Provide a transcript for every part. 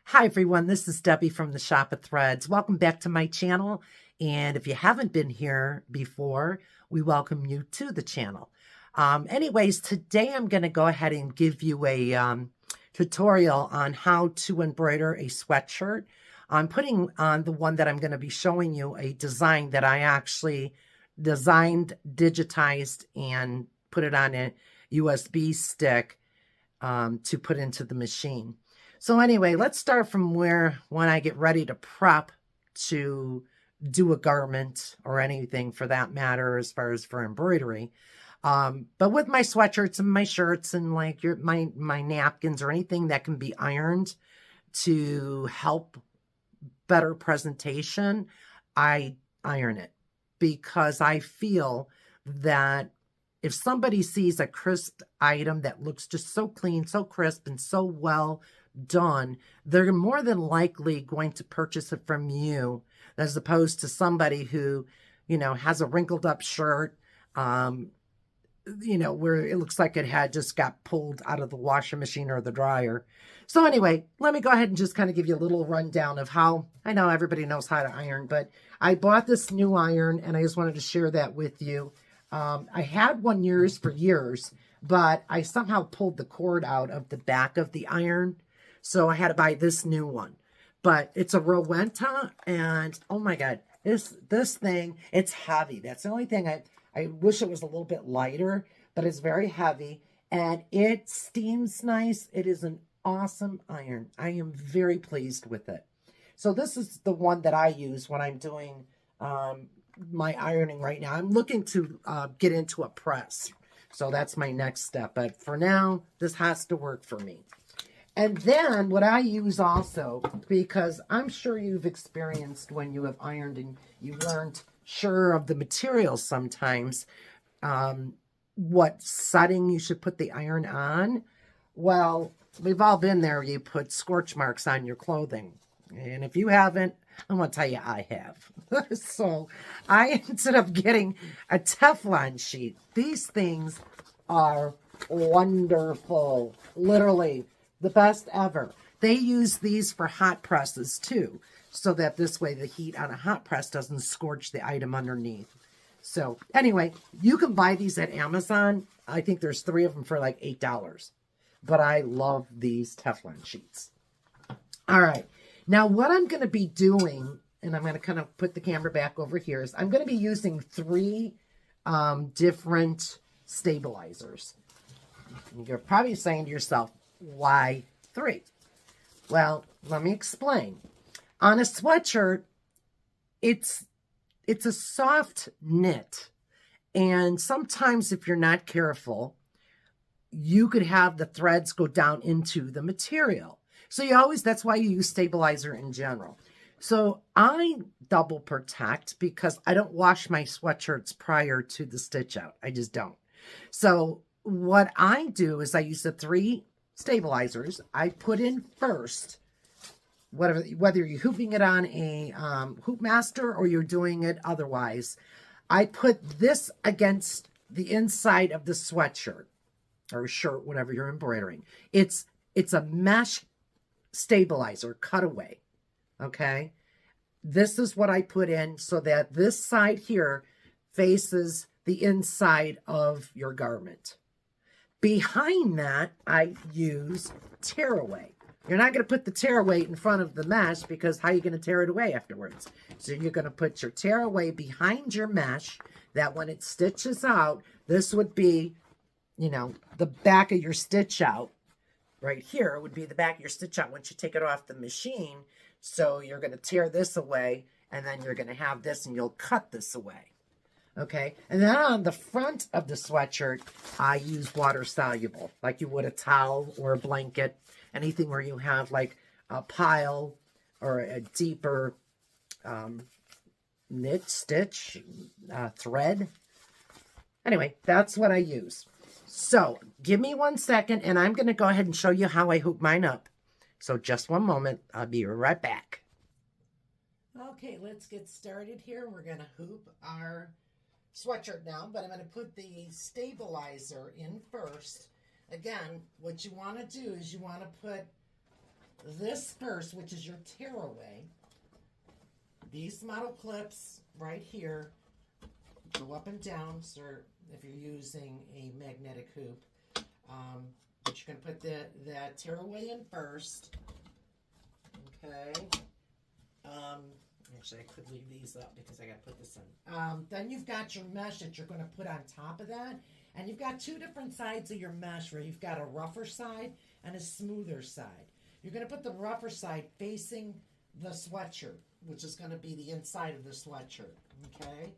Hi everyone, this is Debbie from the Shop at Threads. Welcome back to my channel. And if you haven't been here before, we welcome you to the channel. Anyways, today I'm going to go ahead and give you a tutorial on how to embroider a sweatshirt. I'm putting on the one that I'm going to be showing you a design that I actually designed, digitized, and put it on a USB stick to put into the machine. So anyway, let's start from when I get ready to prep to do a garment or anything for that matter, as far as for embroidery. But with my sweatshirts and my shirts and like my napkins or anything that can be ironed to help better presentation, I iron it because I feel that if somebody sees a crisp item that looks just so clean, so crisp, and so well done, they're more than likely going to purchase it from you as opposed to somebody who, has a wrinkled up shirt, where it looks like it had just got pulled out of the washing machine or the dryer. So anyway, let me go ahead and just kind of give you a little rundown of how, I know everybody knows how to iron, but I bought this new iron and I just wanted to share that with you. I had one for years, but I somehow pulled the cord out of the back of the iron. So I had to buy this new one. But it's a Rowenta, and oh my God, this thing, it's heavy. That's the only thing I wish it was a little bit lighter, but it's very heavy and it steams nice. It is an awesome iron. I am very pleased with it. So this is the one that I use when I'm doing my ironing right now. I'm looking to get into a press. So that's my next step. But for now, this has to work for me. And then what I use also, because I'm sure you've experienced when you have ironed and you weren't sure of the materials sometimes, what setting you should put the iron on. Well, we've all been there. You put scorch marks on your clothing. And if you haven't, I'm going to tell you I have. So I ended up getting a Teflon sheet. These things are wonderful. Literally the best ever. They use these for hot presses too, so that this way the heat on a hot press doesn't scorch the item underneath. So anyway, you can buy these at Amazon. I think there's 3 of them for like $8. But I love these Teflon sheets. All right. Now what I'm going to be doing, and I'm going to kind of put the camera back over here, is I'm going to be using 3 different stabilizers. You're probably saying to yourself, why 3? Well, let me explain. On a sweatshirt, it's a soft knit. And sometimes if you're not careful, you could have the threads go down into the material. So that's why you use stabilizer in general. So I double protect because I don't wash my sweatshirts prior to the stitch out. I just don't. So what I do is I use the 3 stabilizers. I put in first, whether you're hooping it on a hoop master or you're doing it otherwise, I put this against the inside of the sweatshirt or shirt, whatever you're embroidering. It's a mesh stabilizer cutaway. Okay. This is what I put in so that this side here faces the inside of your garment. Behind that, I use tearaway. You're not going to put the tearaway in front of the mesh because how are you going to tear it away afterwards? So you're going to put your tearaway behind your mesh that when it stitches out, this would be, the back of your stitch out. Right here would be the back of your stitch out once you take it off the machine. So you're going to tear this away and then you're going to have this and you'll cut this away. Okay, and then on the front of the sweatshirt, I use water soluble, like you would a towel or a blanket, anything where you have like a pile or a deeper knit, stitch, thread. Anyway, that's what I use. So give me 1 second and I'm going to go ahead and show you how I hoop mine up. So just 1 moment. I'll be right back. Okay, let's get started here. We're going to hoop our sweatshirt now, but I'm going to put the stabilizer in first. Again, what you want to do is you want to put this first, which is your tearaway. These metal clips right here go up and down, so if you're using a magnetic hoop. But you're going to put that tearaway in first. Okay. Actually, I could leave these up because I got to put this in. Then you've got your mesh that you're going to put on top of that. And you've got two different sides of your mesh where you've got a rougher side and a smoother side. You're going to put the rougher side facing the sweatshirt, which is going to be the inside of the sweatshirt. Okay?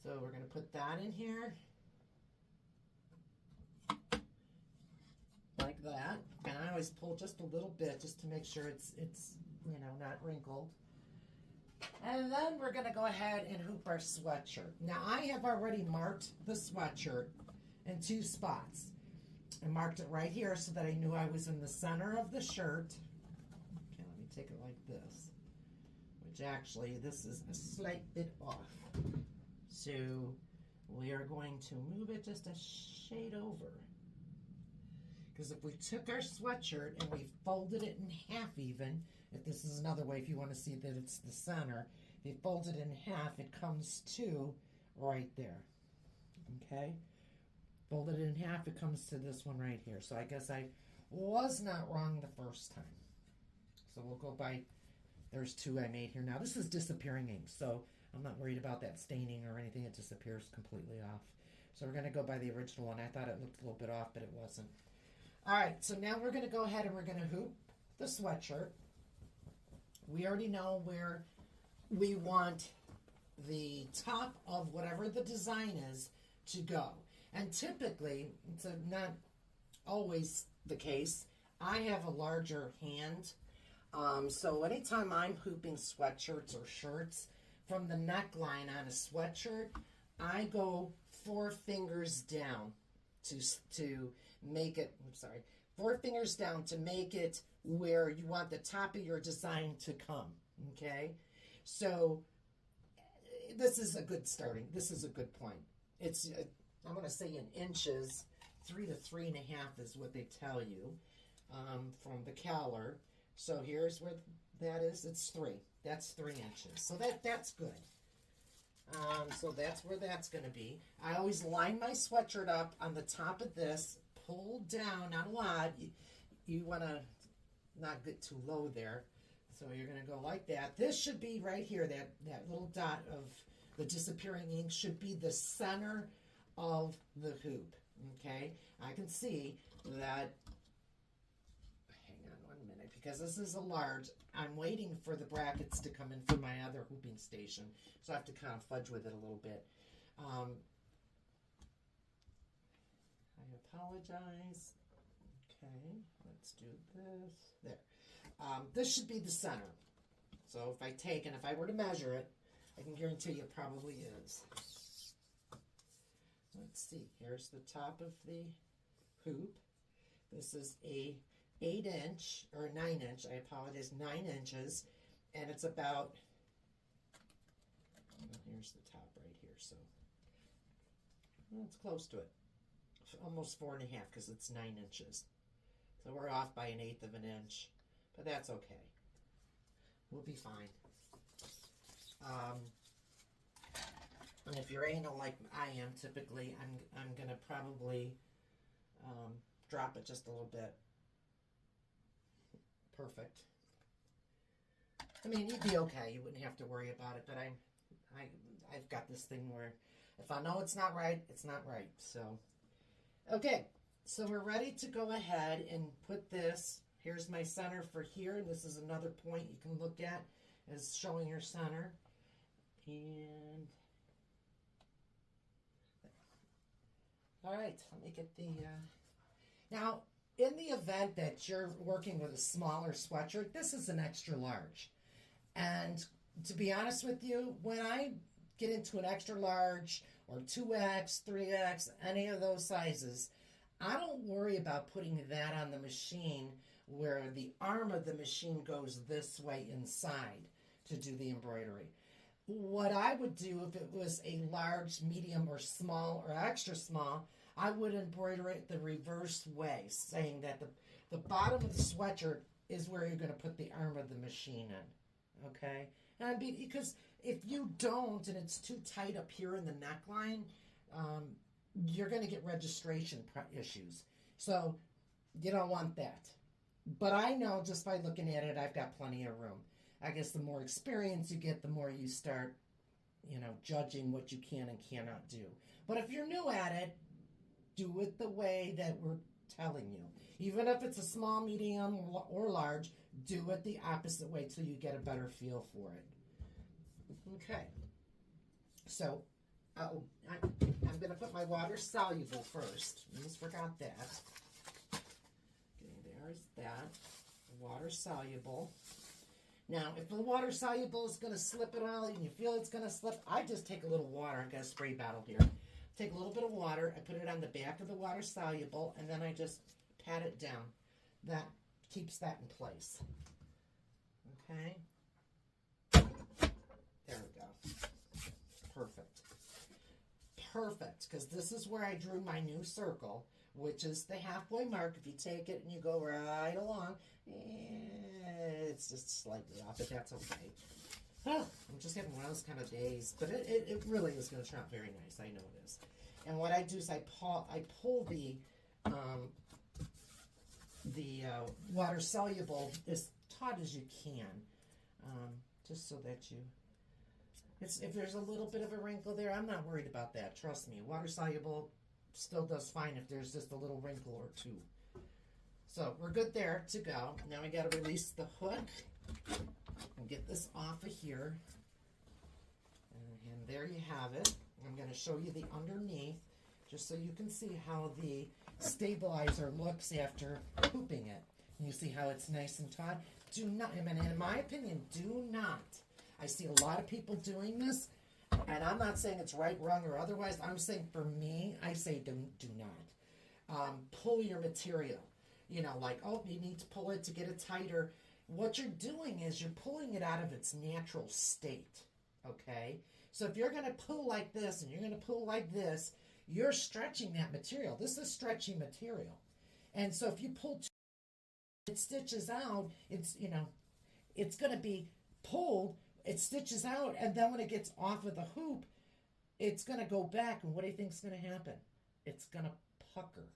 So we're going to put that in here. Like that. And I always pull just a little bit just to make sure it's you know, not wrinkled. And then we're going to go ahead and hoop our sweatshirt. Now, I have already marked the sweatshirt in 2 spots. I marked it right here so that I knew I was in the center of the shirt. Okay, let me take it like this. Which actually, this is a slight bit off. So, we are going to move it just a shade over. Because if we took our sweatshirt and we folded it in half even, if this is another way, if you want to see that it's the center, if you fold it in half, it comes to right there. Okay? Folded it in half, it comes to this one right here. So I guess I was not wrong the first time. So we'll go by, there's 2 I made here. Now this is disappearing ink, so I'm not worried about that staining or anything. It disappears completely off. So we're going to go by the original one. I thought it looked a little bit off, but it wasn't. All right, so now we're going to go ahead and we're going to hoop the sweatshirt. We already know where we want the top of whatever the design is to go. And typically, it's not always the case, I have a larger hand. So anytime I'm hooping sweatshirts or shirts, from the neckline on a sweatshirt, I go 4 fingers down to make it, 4 fingers down to make it where you want the top of your design to come, okay? So this is a good starting, this is a good point. It's, I'm going to say in inches, 3 to 3.5 is what they tell you from the Caler. So here's where that is, it's 3. That's 3 inches. So that's good. So that's where that's going to be. I always line my sweatshirt up on the top of this, pull down, not a lot. You want to not get too low there. So you're going to go like that. This should be right here, that little dot of the disappearing ink should be the center of the hoop. Okay? I can see that, hang on 1 minute, because this is a large. I'm waiting for the brackets to come in for my other hooping station, so I have to kind of fudge with it a little bit. I apologize. Okay, let's do this. There. This should be the center. So if I take, and if I were to measure it, I can guarantee you it probably is. Let's see. Here's the top of the hoop. This is a 8-inch, or 9-inch, I apologize, 9 inches, and it's about, well, here's the top right here, so, well, it's close to it, almost 4.5, because it's 9 inches, so we're off by 1/8 of an inch, but that's okay, we'll be fine. And if you're anal like I am, typically, I'm going to probably drop it just a little bit. Perfect. I mean, you'd be okay. You wouldn't have to worry about it. But I've got this thing where if I know it's not right, it's not right. So, okay. So we're ready to go ahead and put this. Here's my center for here. This is another point you can look at as showing your center. And all right, let me get the. Now, in the event that you're working with a smaller sweatshirt, this is an extra large. And to be honest with you, when I get into an extra large or 2X, 3X, any of those sizes, I don't worry about putting that on the machine where the arm of the machine goes this way inside to do the embroidery. What I would do if it was a large, medium, or small, or extra small, I would embroider it the reverse way, saying that the bottom of the sweatshirt is where you're going to put the arm of the machine in, okay? And because if you don't, and it's too tight up here in the neckline, you're going to get registration issues. So you don't want that. But I know just by looking at it, I've got plenty of room. I guess the more experience you get, the more you start, you know, judging what you can and cannot do. But if you're new at it, do it the way that we're telling you. Even if it's a small, medium, or large, do it the opposite way till you get a better feel for it. Okay. So, I'm going to put my water soluble first. Almost forgot that. Okay, there's that. Water soluble. Now, if the water soluble is going to slip at all and you feel it's going to slip, I just take a little water. I've got a spray bottle here. Take a little bit of water. I put it on the back of the water soluble, and then I just pat it down. That keeps that in place. Okay. There we go. Perfect. Perfect, because this is where I drew my new circle, which is the halfway mark. If you take it and you go right along, it's just slightly off, but that's okay. Oh, I'm just having one of those kind of days, but it really is going to turn out very nice. I know it is. And what I do is I pull the water soluble as taut as you can, just so that you. If there's a little bit of a wrinkle there, I'm not worried about that. Trust me, water soluble still does fine if there's just a little wrinkle or two. So we're good there to go. Now we got to release the hook and get this off of here. And there you have it. I'm going to show you the underneath just so you can see how the stabilizer looks after hooping it. And you see how it's nice and taut. Do not, I mean, in my opinion, do not. I see a lot of people doing this, and I'm not saying it's right, wrong, or otherwise. I'm saying for me, I say do not. Pull your material. You know, like, oh, you need to pull it to get it tighter. What you're doing is you're pulling it out of its natural state, okay? So if you're going to pull like this and you're going to pull like this, you're stretching that material. This is stretchy material. And so if you pull it stitches out, it's, you know, it's going to be pulled, it stitches out, and then when it gets off of the hoop, it's going to go back, and what do you think is going to happen? It's going to pucker.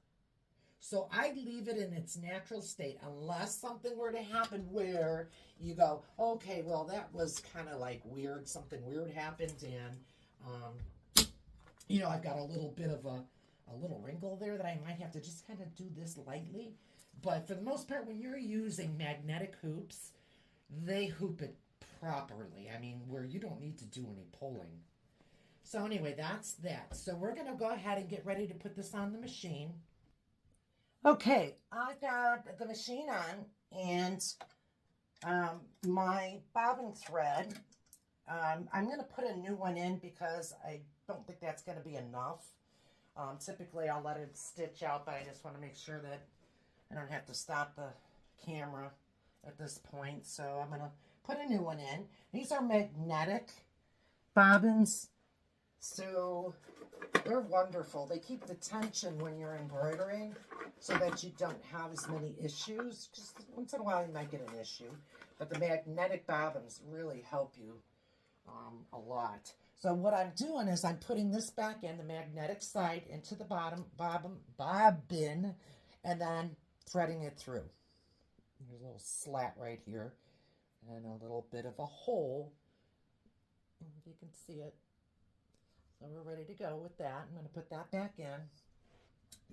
So I leave it in its natural state unless something were to happen where you go, okay, well, that was kind of like weird. Something weird happened, and, you know, I've got a little bit of a little wrinkle there that I might have to just kind of do this lightly. But for the most part, when you're using magnetic hoops, they hoop it properly. I mean, where you don't need to do any pulling. So anyway, that's that. So we're going to go ahead and get ready to put this on the machine. Okay, I've got the machine on, and my bobbin thread, I'm going to put a new one in because I don't think that's going to be enough. Typically, I'll let it stitch out, but I just want to make sure that I don't have to stop the camera at this point. So I'm going to put a new one in. These are magnetic bobbins, so they're wonderful. They keep the tension when you're embroidering so that you don't have as many issues. Just once in a while you might get an issue, but the magnetic bobbins really help you a lot. So what I'm doing is I'm putting this back in, the magnetic side, into the bobbin, and then threading it through. There's a little slat right here and a little bit of a hole, if you can see it. So we're ready to go with that. I'm going to put that back in.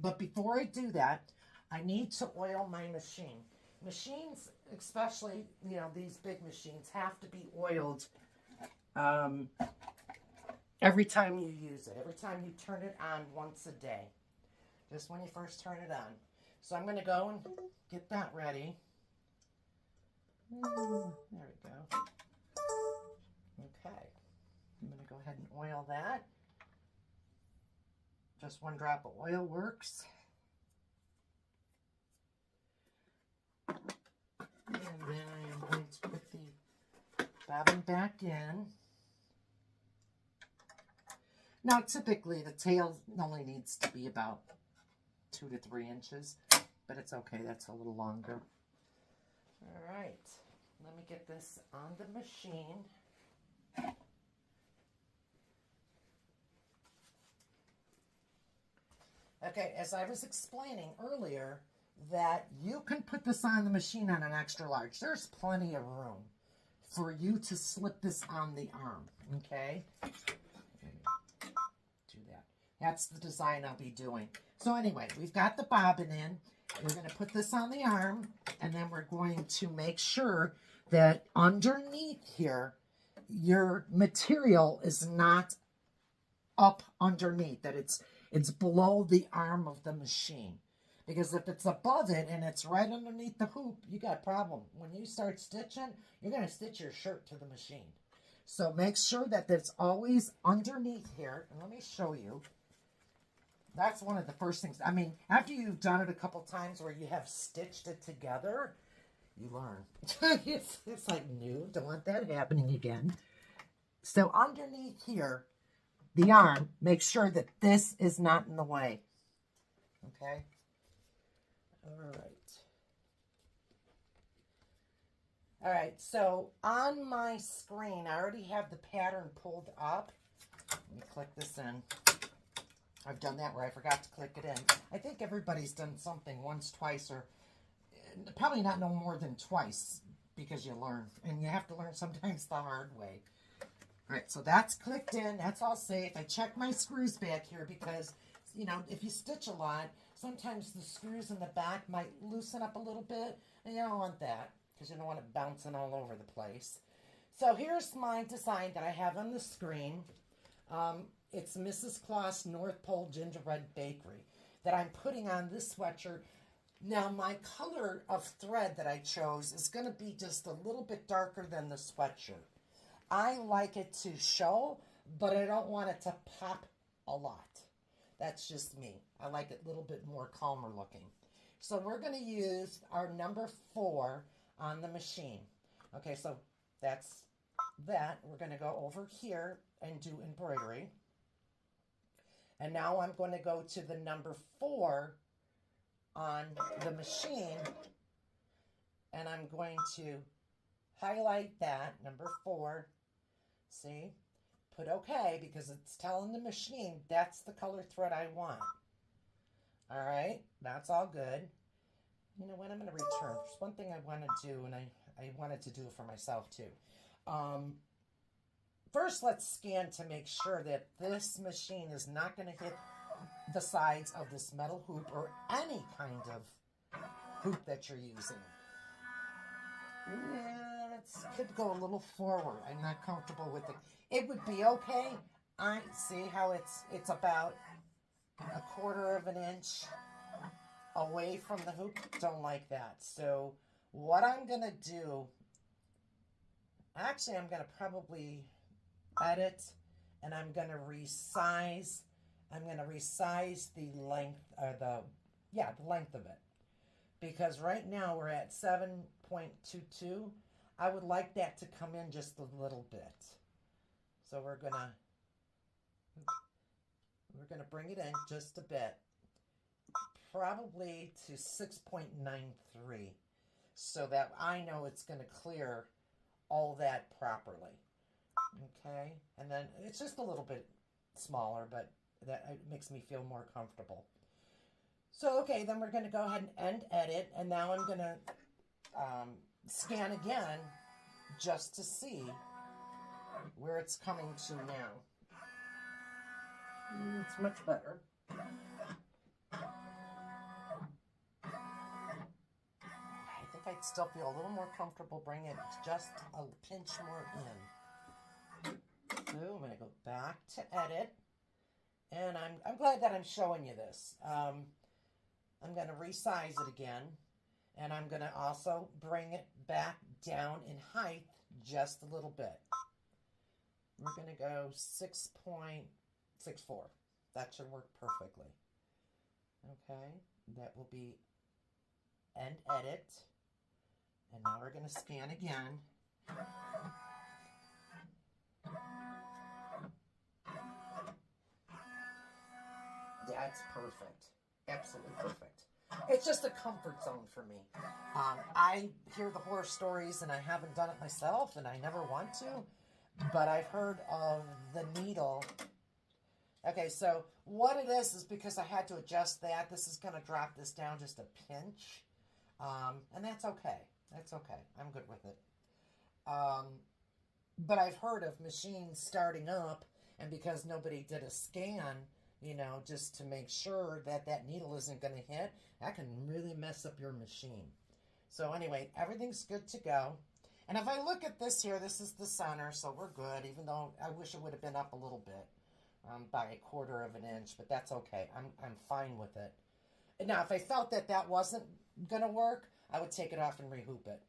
But before I do that, I need to oil my machine. Machines, especially, you know, these big machines, have to be oiled every time you use it. Every time you turn it on once a day. Just when you first turn it on. So I'm going to go and get that ready. There we go. Okay. I'm going to go ahead and oil that. Just one drop of oil works. And then I am going to put the bobbin back in. Now, typically, the tail only needs to be about 2 to 3 inches, but it's okay. That's a little longer. All get this on the machine. Okay, as I was explaining earlier, that you can put this on the machine on an extra large. There's plenty of room for you to slip this on the arm, okay? Do that. That's the design I'll be doing. So anyway, we've got the bobbin in. We're going to put this on the arm, and then we're going to make sure that underneath here, your material is not up underneath, that it's below the arm of the machine. Because if it's above it and it's right underneath the hoop, you got a problem. When you start stitching, you're going to stitch your shirt to the machine. So make sure that it's always underneath here. And let me show you. That's one of the first things. I mean, after you've done it a couple times where you have stitched it together, you learn. it's like, no, don't want that happening again. So underneath here, the arm, make sure that this is not in the way. Okay? All right. All right, so on my screen, I already have the pattern pulled up. Let me click this in. I've done that where I forgot to click it in. I think everybody's done something once, twice, or probably not no more than twice, because you learn. And you have to learn sometimes the hard way. All right, so that's clicked in. That's all safe. I check my screws back here because, you know, if you stitch a lot, sometimes the screws in the back might loosen up a little bit. And you don't want that because you don't want it bouncing all over the place. So here's my design that I have on the screen. It's Mrs. Claus North Pole Gingerbread Bakery that I'm putting on this sweatshirt. Now, my color of thread that I chose is going to be just a little bit darker than the sweatshirt. I like it to show, but I don't want it to pop a lot. That's just me. I like it a little bit more calmer looking. So we're going to use our number 4 on the machine. Okay, so that's that. We're going to go over here and do embroidery. And now I'm going to go to the number 4 on the machine. And I'm going to highlight that, number 4. See? Put OK because it's telling the machine that's the color thread I want. All right, that's all good. You know what? I'm going to return. There's one thing I want to do, and I wanted to do it for myself too. First, let's scan to make sure that this machine is not going to hit the sides of this metal hoop or any kind of hoop that you're using. Yeah, it could go a little forward. I'm not comfortable with it. It would be okay. I see how it's about 1/4 of an inch away from the hoop. Don't like that. So what I'm going to do, actually I'm going to probably edit and I'm going to resize. I'm going to resize the length, or the length of it. Because right now we're at 7.22. I would like that to come in just a little bit. So we're gonna bring it in just a bit, probably to 6.93, so that I know it's gonna clear all that properly. Okay, and then it's just a little bit smaller, but that makes me feel more comfortable. So, okay, then we're going to go ahead and end edit, and now I'm going to scan again just to see where it's coming to now. It's much better. I think I'd still feel a little more comfortable bringing it just a pinch more in. So I'm going to go back to edit, and I'm glad that I'm showing you this. I'm going to resize it again, and I'm going to also bring it back down in height just a little bit. We're going to go 6.64. That should work perfectly. Okay, that will be end edit. And now we're going to scan again. That's perfect. Absolutely perfect. It's just a comfort zone for me. I hear the horror stories, and I haven't done it myself, and I never want to, but I've heard of the needle. Okay, so what it is because I had to adjust that. This is going to drop this down just a pinch, and that's okay. That's okay. I'm good with it. But I've heard of machines starting up, and because nobody did a scan, you know, just to make sure that that needle isn't going to hit, that can really mess up your machine. So anyway, everything's good to go. And if I look at this here, this is the center, so we're good, even though I wish it would have been up a little bit, by 1/4 of an inch, but that's okay. I'm fine with it. Now, if I felt that that wasn't going to work, I would take it off and rehoop it.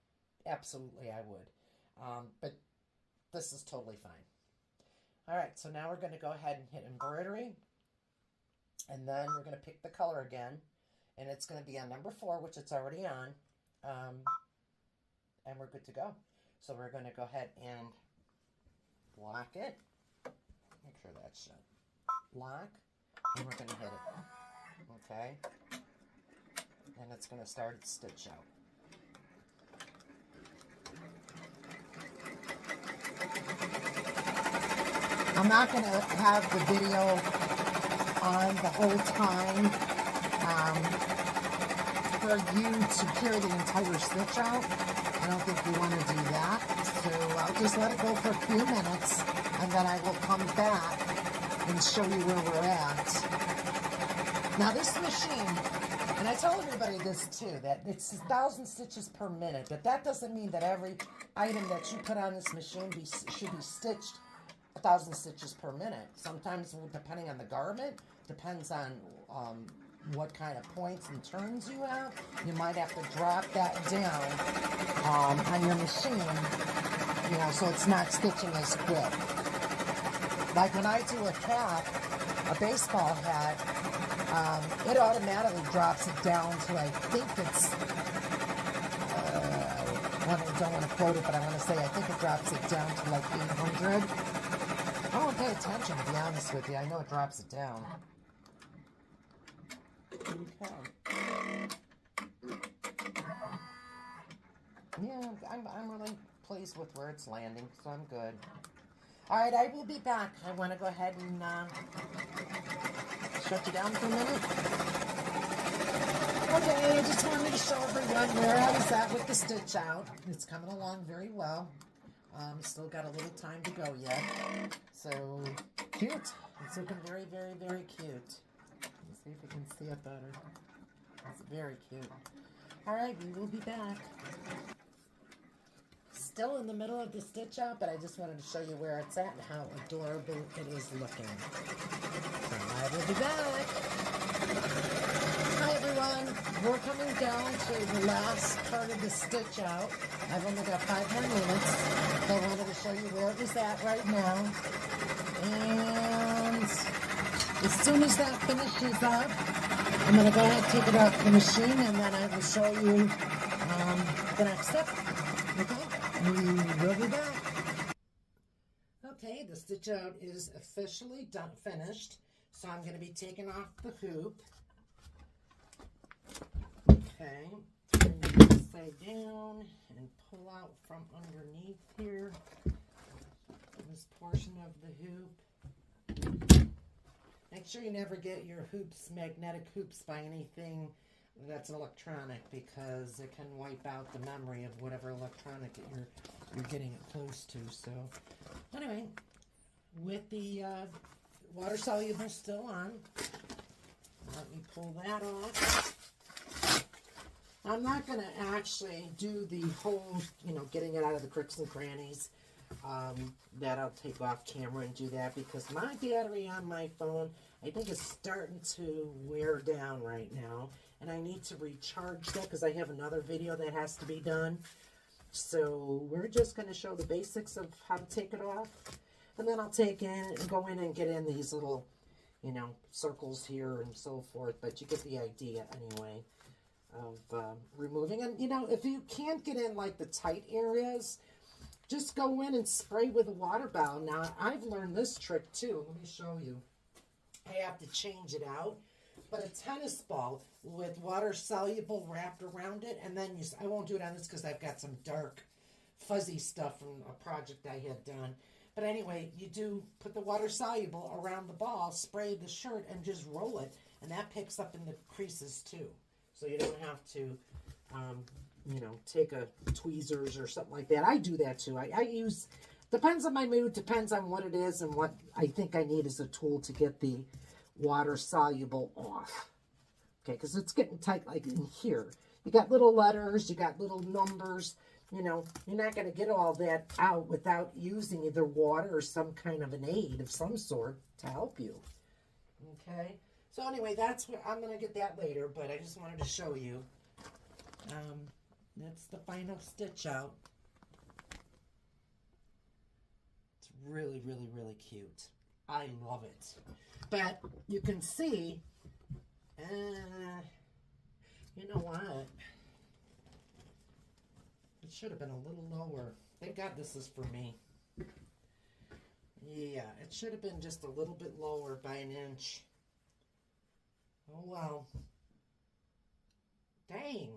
Absolutely, I would. But this is totally fine. All right, so now we're going to go ahead and hit embroidery. And then we're going to pick the color again. And it's going to be on number 4, which it's already on. And we're good to go. So we're going to go ahead and lock it. Make sure that's shut. Lock. And we're going to hit it. Okay. And it's going to start its stitch out. I'm not going to have the video on the whole time for you to hear the entire stitch out. I don't think we want to do that. So I'll just let it go for a few minutes, and then I will come back and show you where we're at. Now this machine, and I tell everybody this too, that it's 1,000 stitches per minute, but that doesn't mean that every item that you put on this machine should be stitched 1,000 stitches per minute. Sometimes, depending on the garment, depends on what kind of points and turns you have. You might have to drop that down on your machine, you know, so it's not stitching as quick. Like when I do a cap, a baseball hat, it automatically drops it down to, I think it's, I don't want to quote it, but I want to say I think it drops it down to like 800. I don't pay attention, to be honest with you. I know it drops it down. Okay. Yeah, I'm really pleased with where it's landing, so I'm good. All right, I will be back. I want to go ahead and shut you down for a minute. Okay, I just wanted to show everyone where I was at with the stitch out. It's coming along very well. Still got a little time to go yet. So, cute. It's looking very, very, very cute. Let's see if you can see it better. It's very cute. All right, we will be back. Still in the middle of the stitch out, but I just wanted to show you where it's at and how adorable it is looking. So I will be back. Hi everyone. We're coming down to the last part of the stitch out. I've only got 5 more minutes, so I wanted to show you where it was at right now. And as soon as that finishes up, I'm going to go ahead and take it off the machine, and then I will show you the next step. Okay? We will be back. Okay, the stitch out is officially done, finished. So I'm going to be taking off the hoop. Okay, turn it upside down and pull out from underneath here this portion of the hoop. Make sure you never get your hoops, magnetic hoops, by anything that's electronic, because it can wipe out the memory of whatever electronic you're getting it close to. So anyway, with the water soluble still on, let me pull that off. I'm not going to actually do the whole, getting it out of the crooks and crannies. That I'll take off camera and do that, because my battery on my phone, I think, is starting to wear down right now. And I need to recharge that because I have another video that has to be done. So we're just going to show the basics of how to take it off. And then I'll go in and get in these little, circles here and so forth. But you get the idea anyway of removing. And, if you can't get in like the tight areas, just go in and spray with a water bottle. Now, I've learned this trick too. Let me show you. I have to change it out but a tennis ball with water soluble wrapped around it. And then I won't do it on this because I've got some dark fuzzy stuff from a project I had done. But anyway, you do put the water soluble around the ball, spray the shirt, and just roll it. And that picks up in the creases too. So you don't have to, you know, take a tweezers or something like that. I do that too. I use, depends on my mood, depends on what it is and what I think I need as a tool to get the water soluble off. Okay, because it's getting tight like in here. You got little letters, you got little numbers. You know, you're not going to get all that out without using either water or some kind of an aid of some sort to help you. Okay, so anyway, that's what I'm going to get that later, but I just wanted to show you. That's the final stitch out. It's really, really, really cute. I love it. But you can see, you know what? It should have been a little lower. Thank God this is for me. Yeah, it should have been just a little bit lower by an inch. Oh, well. Dang.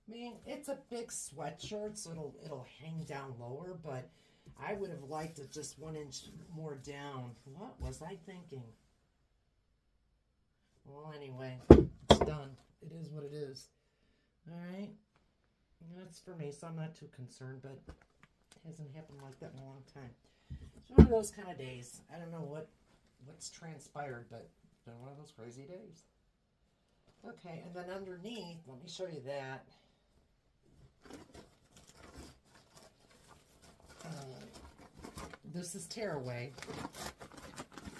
I mean, it's a big sweatshirt, so it'll hang down lower, but I would have liked it just 1 inch more down. What was I thinking? Well, anyway, it's done. It is what it is. All right. That's for me, so I'm not too concerned, but it hasn't happened like that in a long time. It's one of those kind of days. I don't know what's transpired, but it's been one of those crazy days. Okay, and then underneath, let me show you that. This is tear away.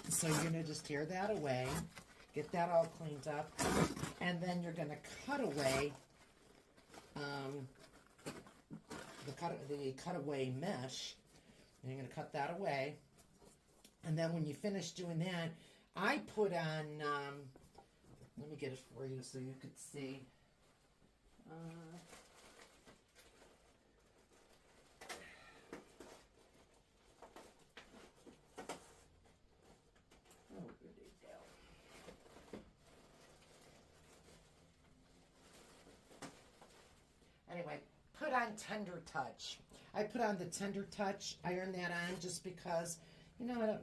So you're going to just tear that away, get that all cleaned up, and then you're going to cut away the cutaway mesh, and you're going to cut that away. And then when you finish doing that, I put on, let me get it for you so you could see. Anyway, put on Tender Touch. I put on the Tender Touch, iron that on just because, you know, it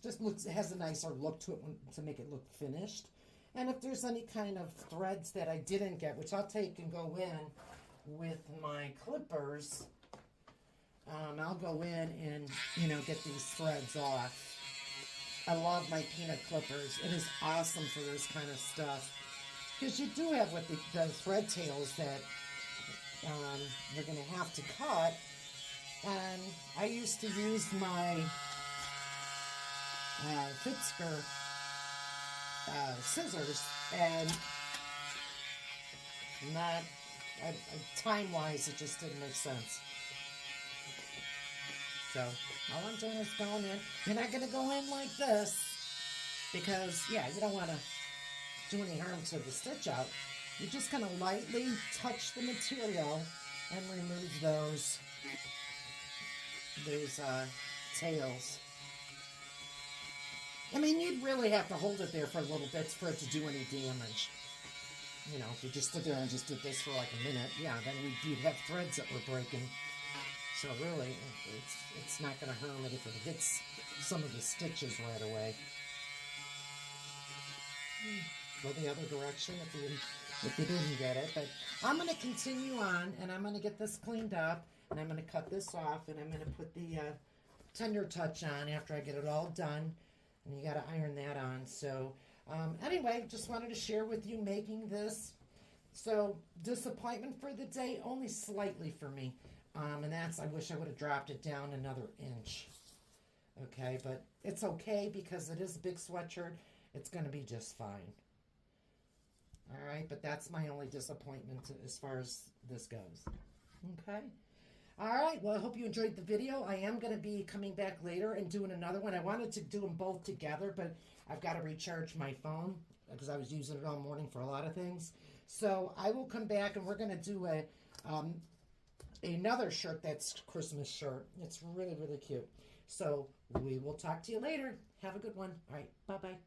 just looks, it has a nicer look to it to make it look finished. And if there's any kind of threads that I didn't get, which I'll take and go in with my clippers, I'll go in and, you know, get these threads off. I love my peanut clippers. It is awesome for this kind of stuff. Because you do have with the thread tails that you're going to have to cut. And I used to use my Fiskars scissors, and not time-wise, it just didn't make sense. So all I'm doing is going in. You're not going to go in like this because, yeah, you don't want to do any harm to the stitch out. You're just going to lightly touch the material and remove those tails. I mean, you'd really have to hold it there for a little bit for it to do any damage. You know, if you just stood there and just did this for like a minute, yeah, then you'd have threads that were breaking. So really, it's not going to harm it if it hits some of the stitches right away. Go the other direction if you didn't get it. But I'm going to continue on, and I'm going to get this cleaned up, and I'm going to cut this off, and I'm going to put the Tender Touch on after I get it all done. And you got to iron that on. So anyway, just wanted to share with you making this. So disappointment for the day, only slightly for me. And that's, I wish I would have dropped it down another inch. Okay, but it's okay because it is a big sweatshirt. It's going to be just fine. All right, but that's my only disappointment as far as this goes. Okay. All right, well, I hope you enjoyed the video. I am going to be coming back later and doing another one. I wanted to do them both together, but I've got to recharge my phone because I was using it all morning for a lot of things. So I will come back, and we're going to do another shirt that's Christmas shirt. It's really, really cute. So we will talk to you later. Have a good one. All right. Bye-bye.